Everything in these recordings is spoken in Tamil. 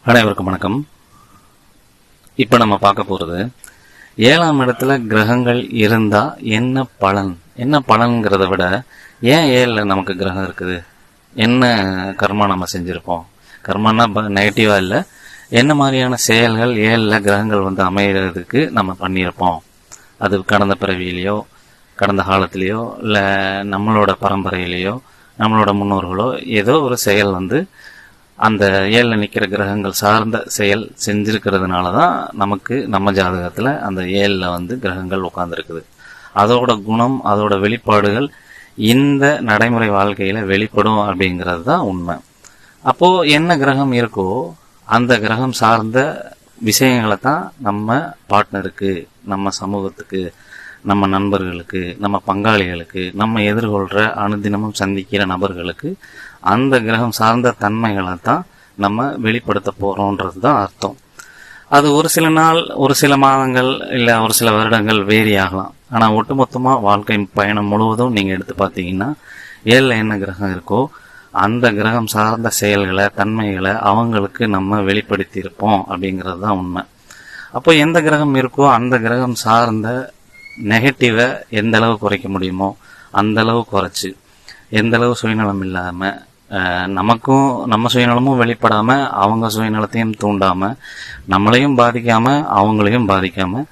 அனைவருக்கும் வணக்கம். இப்ப நம்ம பார்க்க போறது 7ஆம் இடத்துல கிரகங்கள் இருந்தா என்ன பலன்கிறத விட ஏன் 7ல நமக்கு கிரகம் இருக்குது, என்ன கர்மா நம்ம செஞ்சிருப்போம், கர்மானா நெகட்டிவா இல்ல, என்ன மாதிரியான செயல்கள் 7ல கிரகங்கள் அமைகிறதுக்கு நம்ம பண்ணியிருப்போம், அது கடந்த பிறவியிலையோ கடந்த காலத்திலேயோ இல்ல நம்மளோட பரம்பரையிலேயோ நம்மளோட முன்னோர்களோ ஏதோ ஒரு செயல் அந்த 7ல நிக்கிற கிரகங்கள் சார்ந்த செயல் செஞ்சிருக்கிறதுனாலதான் நமக்கு நம்ம ஜாதகத்துல அந்த 7ல கிரகங்கள் உட்கார்ந்துருக்குது. அதோட குணம், அதோட வெளிப்பாடுகள் இந்த நடைமுறை வாழ்க்கையில வெளிப்படும் அப்படிங்கிறது தான் உண்மை. அப்போ என்ன கிரகம் இருக்கோ அந்த கிரகம் சார்ந்த விஷயங்களை தான் நம்ம பார்ட்னருக்கு, நம்ம சமூகத்துக்கு, நம்ம நண்பர்களுக்கு, நம்ம பங்காளிகளுக்கு, நம்ம எதிர்கொள்ற அனுதினமும் சந்திக்கிற நபர்களுக்கு அந்த கிரகம் சார்ந்த தன்மைகளை தான் நம்ம வெளிப்படுத்த போறோம்ன்றது தான் அர்த்தம். அது ஒரு சில நாள், ஒரு சில மாதங்கள், இல்ல ஒரு சில வருடங்கள் வேரி ஆகலாம். ஆனா ஒட்டுமொத்தமா வாழ்க்கை பயணம் முழுவதும் நீங்க எடுத்து பார்த்தீங்கன்னா 7ல என்ன கிரகம் இருக்கோ அந்த கிரகம் சார்ந்த செயல்களை, தன்மைகளை அவங்களுக்கு நம்ம வெளிப்படுத்தி இருப்போம் அப்படிங்கிறது தான் உண்மை. அப்போ எந்த கிரகம் இருக்கோ அந்த கிரகம் சார்ந்த நெகட்டிவை எந்த அளவு குறைக்க முடியுமோ அந்த அளவு குறைச்சு, எந்த அளவு சுயநலம் இல்லாம, நமக்கும் நம்ம சுயநலமும் வெளிப்படாம அவங்க சுயநலத்தையும் தூண்டாம, நம்மளையும் பாதிக்காம அவங்களையும் பாதிக்காம,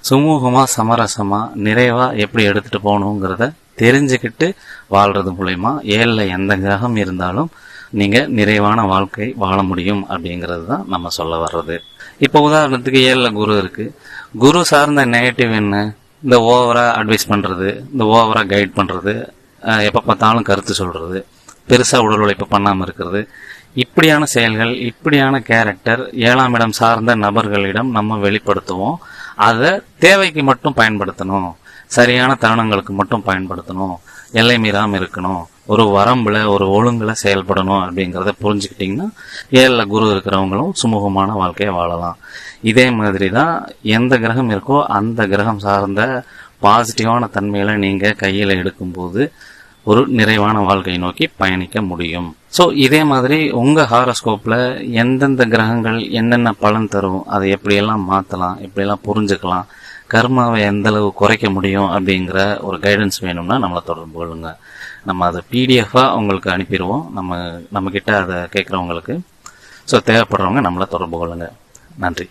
சுமூகமா சமரசமா நிறைவா எப்படி எடுத்துட்டு போகணுங்கிறத தெரிஞ்சுக்கிட்டு வாழ்றது மூலயமா 7ல எந்த கிரகம் இருந்தாலும் நீங்க நிறைவான வாழ்க்கை வாழ முடியும் அப்படிங்கிறது தான் நம்ம சொல்ல வர்றது. இப்ப உதாரணத்துக்கு 7ல குரு இருக்கு. குரு சார்ந்த நெகட்டிவ் என்ன? இந்த ஓவரா அட்வைஸ் பண்றது, இந்த ஓவரா கைட் பண்றது, எப்ப பார்த்தாலும் கருத்து சொல்றது, பெருசா உடல் உழைப்பு பண்ணாம இருக்கிறது, இப்படியான செயல்கள், இப்படியான கேரக்டர் 7ஆம் இடம் சார்ந்த நபர்களிடம் நம்ம வெளிப்படுத்துவோம். அதை தேவைக்கு மட்டும் பயன்படுத்தணும், சரியான தருணங்களுக்கு மட்டும் பயன்படுத்தணும், எல்லை மீறாம இருக்கணும், ஒரு வரம்புல ஒரு ஒழுங்குல செயல்படணும் அப்படிங்கறத புரிஞ்சுக்கிட்டீங்கன்னா 7ல குரு இருக்கிறவங்களும் சுமூகமான வாழ்க்கையை வாழலாம். இதே மாதிரிதான் எந்த கிரகம் இருக்கோ அந்த கிரகம் சார்ந்த பாசிட்டிவான தன்மைகளை நீங்க கையில எடுக்கும்போது ஒரு நிறைவான வாழ்க்கையை நோக்கி பயணிக்க முடியும். சோ இதே மாதிரி உங்க ஹாரோஸ்கோப்ல எந்தெந்த கிரகங்கள் என்னென்ன பலன் தரும், அதை எப்படியெல்லாம் மாத்தலாம், எப்படியெல்லாம் புரிஞ்சுக்கலாம், கர்மாவை எந்த அளவு குறைக்க முடியும் அப்படிங்கிற ஒரு கைடன்ஸ் வேணும்னா நம்மளை தொடர்பு கொள்ளுங்க. நம்ம அதை PDF-ஆ உங்களுக்கு அனுப்பிடுவோம், நம்ம கிட்ட அதை கேட்கறவங்களுக்கு. ஸோ தேவைப்படுறவங்க நம்மளை தொடர்பு கொள்ளுங்க. நன்றி.